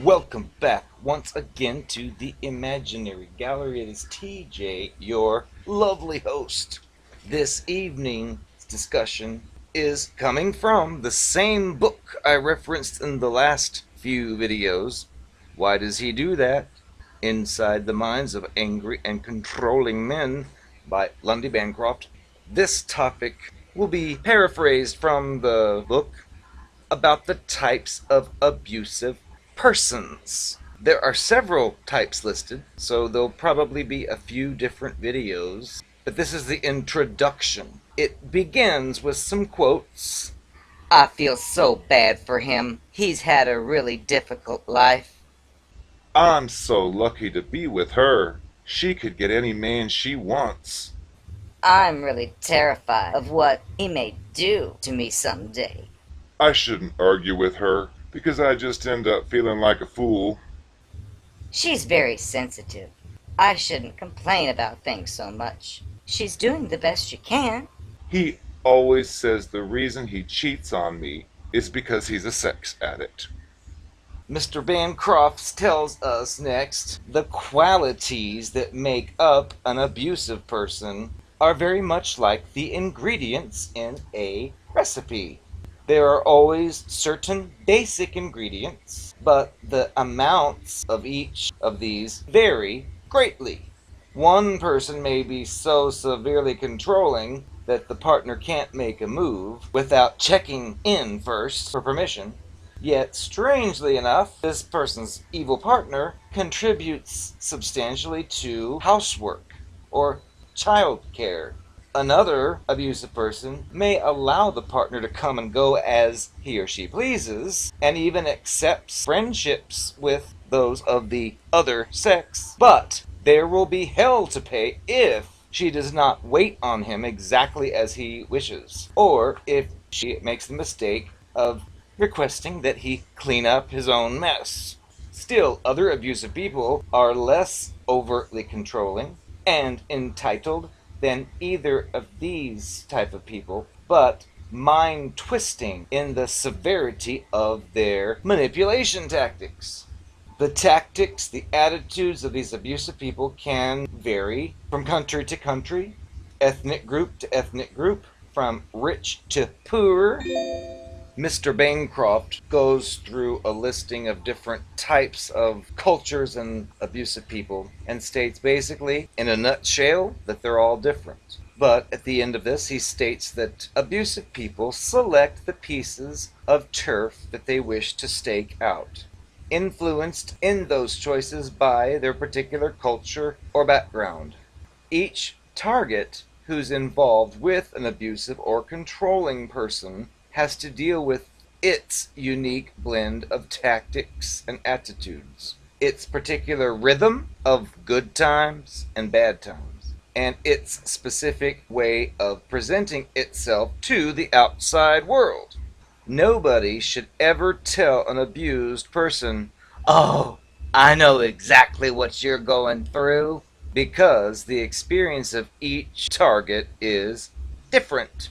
Welcome back once again to the Imaginary Gallery. It is TJ, your lovely host. This evening's discussion is coming from the same book I referenced in the last few videos. Why does he do that? Inside the Minds of Angry and Controlling Men by Lundy Bancroft. This topic will be paraphrased from the book about the types of abusive persons. There are several types listed, so there'll probably be a few different videos, but this is the introduction. It begins with some quotes. I feel so bad for him. He's had a really difficult life. I'm so lucky to be with her. She could get any man she wants. I'm really terrified of what he may do to me someday. I shouldn't argue with her, because I just end up feeling like a fool. She's very sensitive. I shouldn't complain about things so much. She's doing the best she can. He always says the reason he cheats on me is because he's a sex addict. Mr. Bancroft tells us next, the qualities that make up an abusive person are very much like the ingredients in a recipe. There are always certain basic ingredients, but the amounts of each of these vary greatly. One person may be so severely controlling that the partner can't make a move without checking in first for permission. Yet, strangely enough, this person's evil partner contributes substantially to housework or child care. Another abusive person may allow the partner to come and go as he or she pleases, and even accepts friendships with those of the other sex, but there will be hell to pay if she does not wait on him exactly as he wishes, or if she makes the mistake of requesting that he clean up his own mess. Still, other abusive people are less overtly controlling and entitled than either of these type of people, but mind-twisting in the severity of their manipulation tactics. The tactics, the attitudes of these abusive people can vary from country to country, ethnic group to ethnic group, from rich to poor. Mr. Bancroft goes through a listing of different types of cultures and abusive people and states basically, in a nutshell, that they're all different. But at the end of this, he states that abusive people select the pieces of turf that they wish to stake out, influenced in those choices by their particular culture or background. Each target who's involved with an abusive or controlling person has to deal with its unique blend of tactics and attitudes, its particular rhythm of good times and bad times, and its specific way of presenting itself to the outside world. Nobody should ever tell an abused person, "Oh, I know exactly what you're going through," because the experience of each target is different.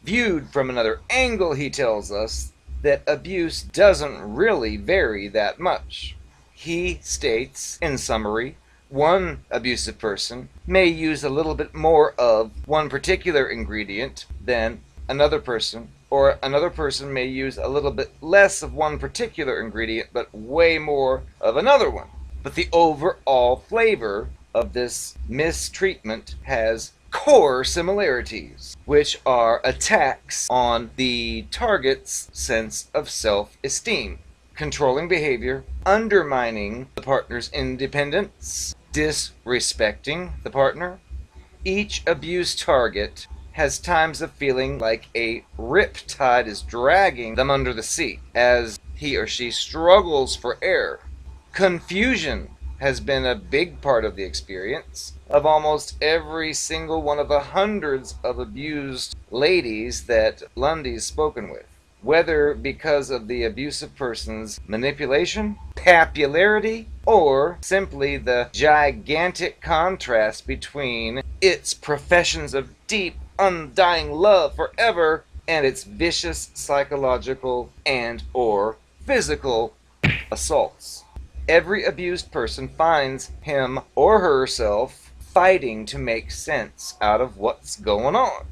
Viewed from another angle, he tells us that abuse doesn't really vary that much. He states, in summary, one abusive person may use a little bit more of one particular ingredient than another person, or another person may use a little bit less of one particular ingredient but way more of another one. But the overall flavor of this mistreatment has core similarities, which are attacks on the target's sense of self-esteem, controlling behavior, undermining the partner's independence, disrespecting the partner. Each abused target has times of feeling like a riptide is dragging them under the sea as he or she struggles for air. Confusion has been a big part of the experience of almost every single one of the hundreds of abused ladies that Lundy's spoken with, whether because of the abusive person's manipulation, popularity, or simply the gigantic contrast between its professions of deep, undying love forever and its vicious psychological and or physical assaults. Every abused person finds him or herself fighting to make sense out of what's going on.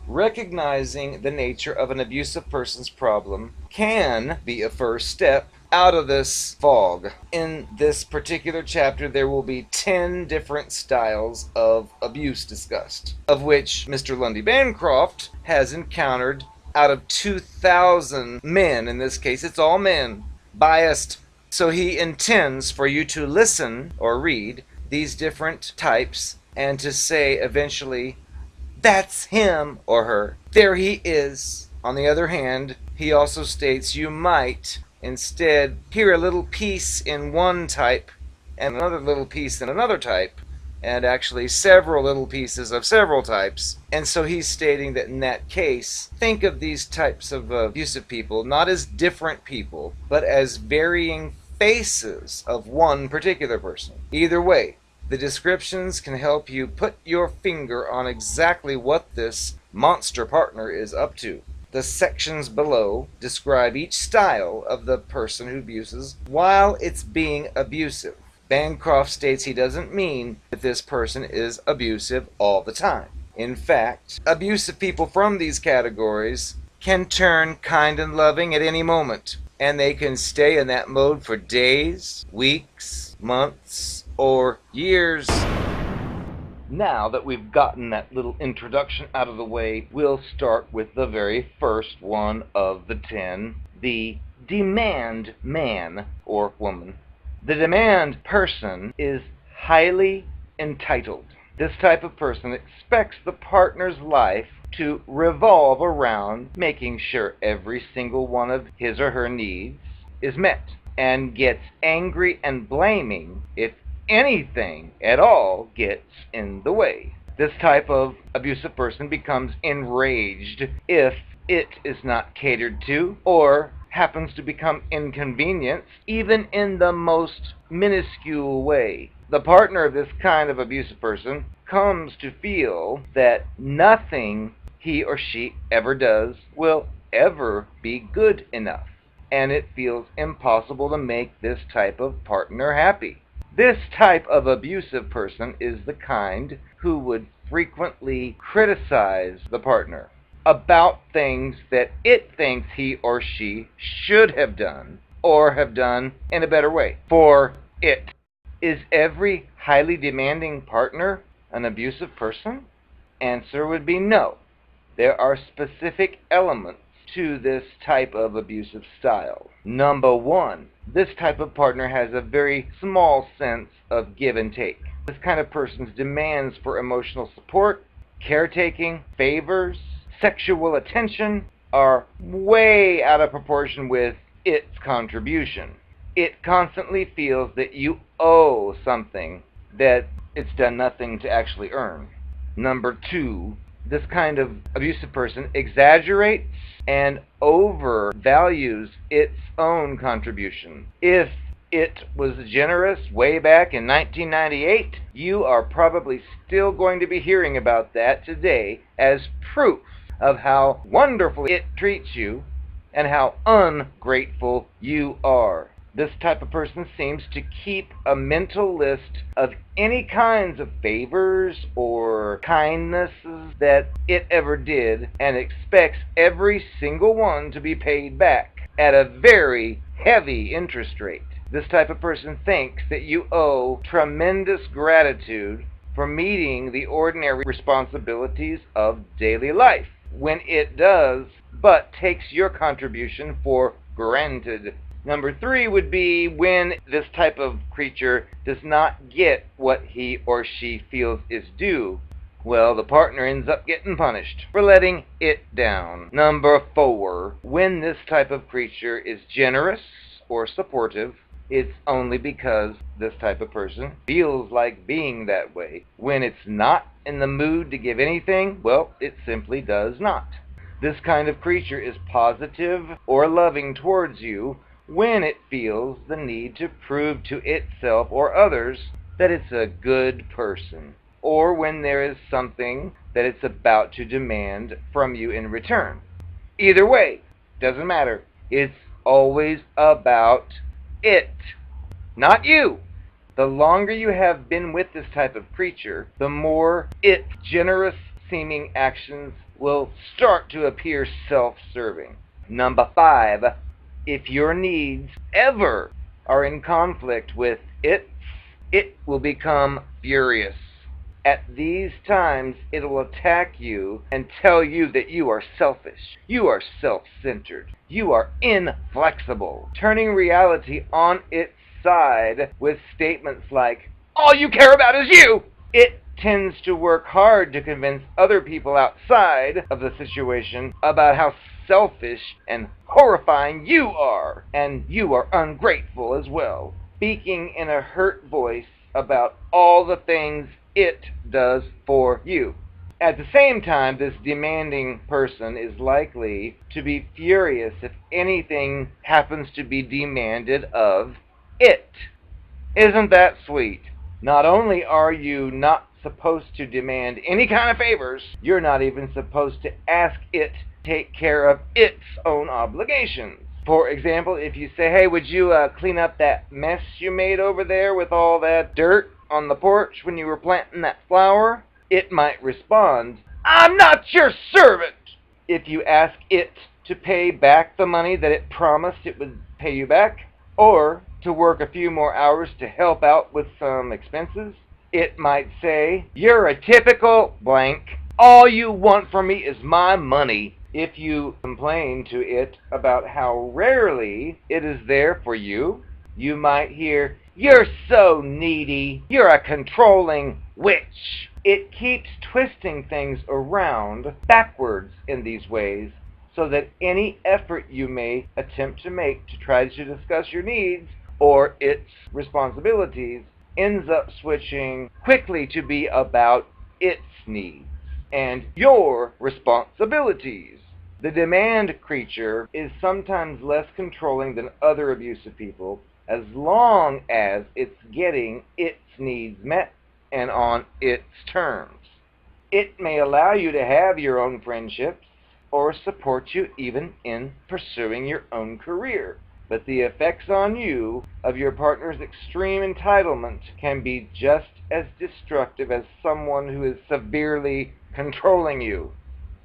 Recognizing the nature of an abusive person's problem can be a first step out of this fog. In this particular chapter, there will be 10 different styles of abuse discussed, of which Mr. Lundy Bancroft has encountered out of 2,000 men. In this case, it's all men, biased. So he intends for you to listen or read these different types and to say eventually, that's him or her. There he is. On the other hand, he also states you might instead hear a little piece in one type and another little piece in another type, and actually several little pieces of several types. And so he's stating that in that case, think of these types of abusive people not as different people, but as varying faces of one particular person. Either way, the descriptions can help you put your finger on exactly what this monster partner is up to. The sections below describe each style of the person who abuses while it's being abusive. Bancroft states he doesn't mean that this person is abusive all the time. In fact, abusive people from these categories can turn kind and loving at any moment, and they can stay in that mode for days, weeks, months, or years. Now that we've gotten that little introduction out of the way, we'll start with the very first one of the 10, the demand man or woman. The demand person is highly entitled. This type of person expects the partner's life to revolve around making sure every single one of his or her needs is met, and gets angry and blaming if anything at all gets in the way. This type of abusive person becomes enraged if it is not catered to or happens to become inconvenienced, even in the most minuscule way. The partner of this kind of abusive person comes to feel that nothing he or she ever does will ever be good enough, and it feels impossible to make this type of partner happy. This type of abusive person is the kind who would frequently criticize the partner about things that it thinks he or she should have done or have done in a better way for it. Is every highly demanding partner an abusive person? Answer would be no. There are specific elements to this type of abusive style. Number one, this type of partner has a very small sense of give and take. This kind of person's demands for emotional support, caretaking, favors, sexual attention are way out of proportion with its contribution. It constantly feels that you owe something that it's done nothing to actually earn. Number two, this kind of abusive person exaggerates and overvalues its own contribution. If it was generous way back in 1998, you are probably still going to be hearing about that today as proof of how wonderfully it treats you and how ungrateful you are. This type of person seems to keep a mental list of any kinds of favors or kindnesses that it ever did and expects every single one to be paid back at a very heavy interest rate. This type of person thinks that you owe tremendous gratitude for meeting the ordinary responsibilities of daily life, when it does, but takes your contribution for granted. Number three would be when this type of creature does not get what he or she feels is due. Well, the partner ends up getting punished for letting it down. Number four, when this type of creature is generous or supportive, it's only because this type of person feels like being that way. When it's not in the mood to give anything, well, it simply does not. This kind of creature is positive or loving towards you when it feels the need to prove to itself or others that it's a good person, or when there is something that it's about to demand from you in return. Either way, doesn't matter. It's always about it, not you. The longer you have been with this type of creature, the more its generous seeming actions will start to appear self-serving. Number 5, if your needs ever are in conflict with it will become furious. At these times, it will attack you and tell you that you are selfish, you are self-centered, you are inflexible, turning reality on its side with statements like, all you care about is you! It tends to work hard to convince other people outside of the situation about how selfish and horrifying you are, and you are ungrateful as well, speaking in a hurt voice about all the things it does for you. At the same time, this demanding person is likely to be furious if anything happens to be demanded of it. Isn't that sweet? Not only are you not supposed to demand any kind of favors, you're not even supposed to ask it to take care of its own obligations. For example, if you say, hey, would you clean up that mess you made over there with all that dirt on the porch when you were planting that flower? It might respond, I'm not your servant! If you ask it to pay back the money that it promised it would pay you back, or to work a few more hours to help out with some expenses, it might say, you're a typical blank. All you want from me is my money. If you complain to it about how rarely it is there for you, you might hear, you're so needy. You're a controlling witch. It keeps twisting things around backwards in these ways so that any effort you may attempt to make to try to discuss your needs or its responsibilities ends up switching quickly to be about its needs and your responsibilities. The demand creature is sometimes less controlling than other abusive people as long as it's getting its needs met and on its terms. It may allow you to have your own friendships or support you even in pursuing your own career. But the effects on you of your partner's extreme entitlement can be just as destructive as someone who is severely controlling you.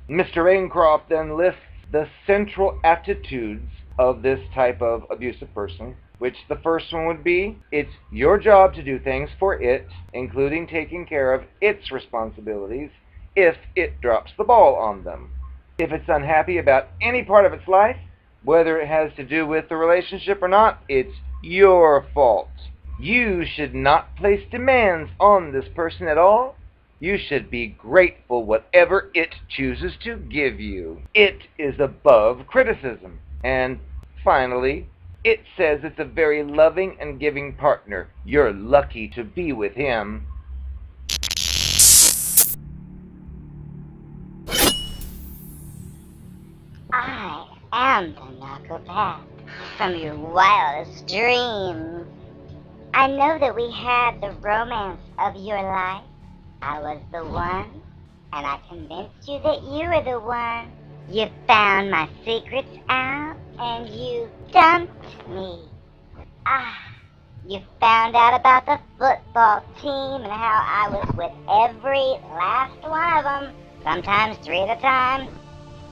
Mr. Aincroft then lists the central attitudes of this type of abusive person, which the first one would be, it's your job to do things for it, including taking care of its responsibilities, if it drops the ball on them. If it's unhappy about any part of its life, whether it has to do with the relationship or not, it's your fault. You should not place demands on this person at all. You should be grateful whatever it chooses to give you. It is above criticism. And finally, it says it's a very loving and giving partner. You're lucky to be with him. I am the narcopath from your wildest dreams. I know that we had the romance of your life. I was the one, and I convinced you that you were the one. You found my secrets out, and you dumped me. You found out about the football team and how I was with every last one of them, sometimes 3 at a time.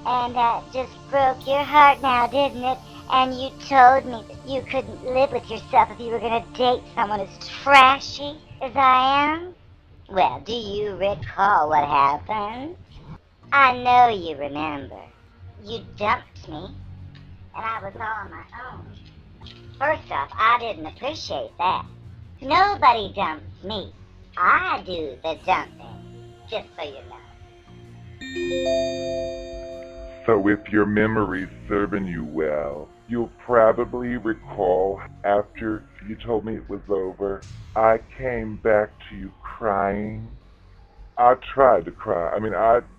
And that just broke your heart now, didn't it? And you told me that you couldn't live with yourself if you were going to date someone as trashy as I am? Well, do you recall what happened? I know you remember. You dumped me, and I was all on my own. First off, I didn't appreciate that. Nobody dumps me. I do the dumping, just so you know. So if your memory's serving you well, you'll probably recall after you told me it was over, I came back to you crying. I tried to cry.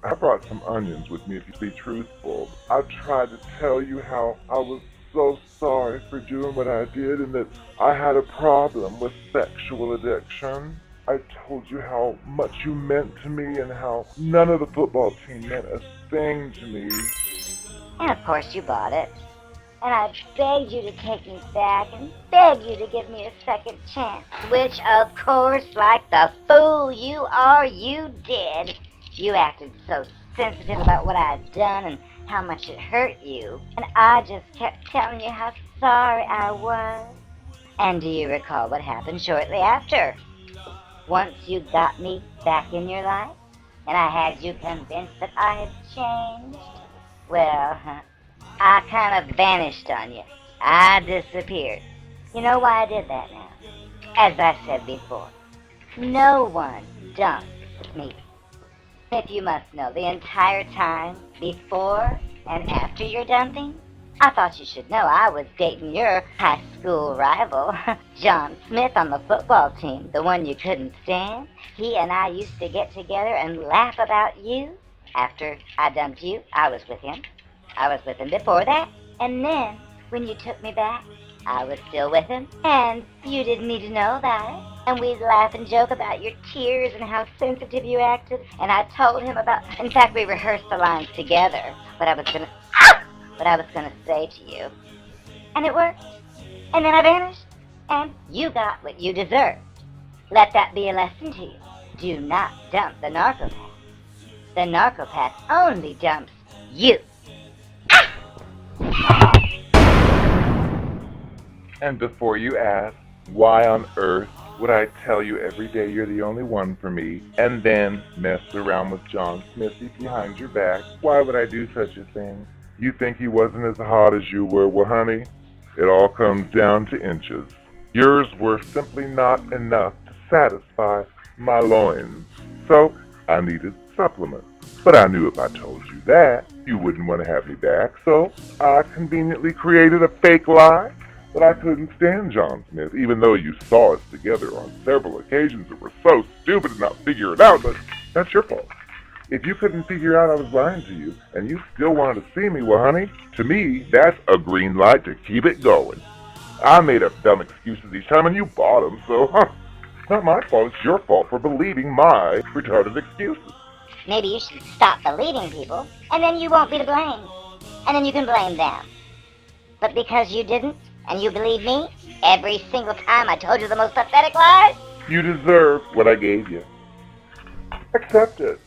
I brought some onions with me, if you to be truthful. I tried to tell you how I was so sorry for doing what I did and that I had a problem with sexual addiction. I told you how much you meant to me and how none of the football team meant a thing to me. And of course you bought it. And I begged you to take me back and begged you to give me a second chance. Which, of course, like the fool you are, you did. You acted so sensitive about what I had done and how much it hurt you. And I just kept telling you how sorry I was. And do you recall what happened shortly after? Once you got me back in your life, and I had you convinced that I had changed, well, I kind of vanished on you. I disappeared. You know why I did that now? As I said before, no one dumped me. If you must know, the entire time, before and after your dumping, I thought you should know I was dating your high school rival, John Smith, on the football team, the one you couldn't stand. He and I used to get together and laugh about you. After I dumped you, I was with him. I was with him before that. And then, when you took me back, I was still with him. And you didn't need to know about it. And we'd laugh and joke about your tears and how sensitive you acted. And I told him about... In fact, we rehearsed the lines together. What I was gonna say to you. And it worked. And then I vanished. And you got what you deserved. Let that be a lesson to you. Do not dump the narcopath. The narcopath only dumps you. And before you ask, why on earth would I tell you every day you're the only one for me, and then mess around with John Smithy behind your back? Why would I do such a thing? You think he wasn't as hot as you were? Well, honey, it all comes down to inches. Yours were simply not enough to satisfy my loins. So I needed supplements. But I knew if I told you that, you wouldn't want to have me back. So I conveniently created a fake lie that I couldn't stand John Smith, even though you saw us together on several occasions and were so stupid to not figure it out. But that's your fault. If you couldn't figure out I was lying to you, and you still wanted to see me, well, honey, to me, that's a green light to keep it going. I made up dumb excuses each time, and you bought them, so, it's not my fault, it's your fault for believing my retarded excuses. Maybe you should stop believing people, and then you won't be to blame. And then you can blame them. But because you didn't, and you believed me, every single time I told you the most pathetic lies, You deserve what I gave you. Accept it.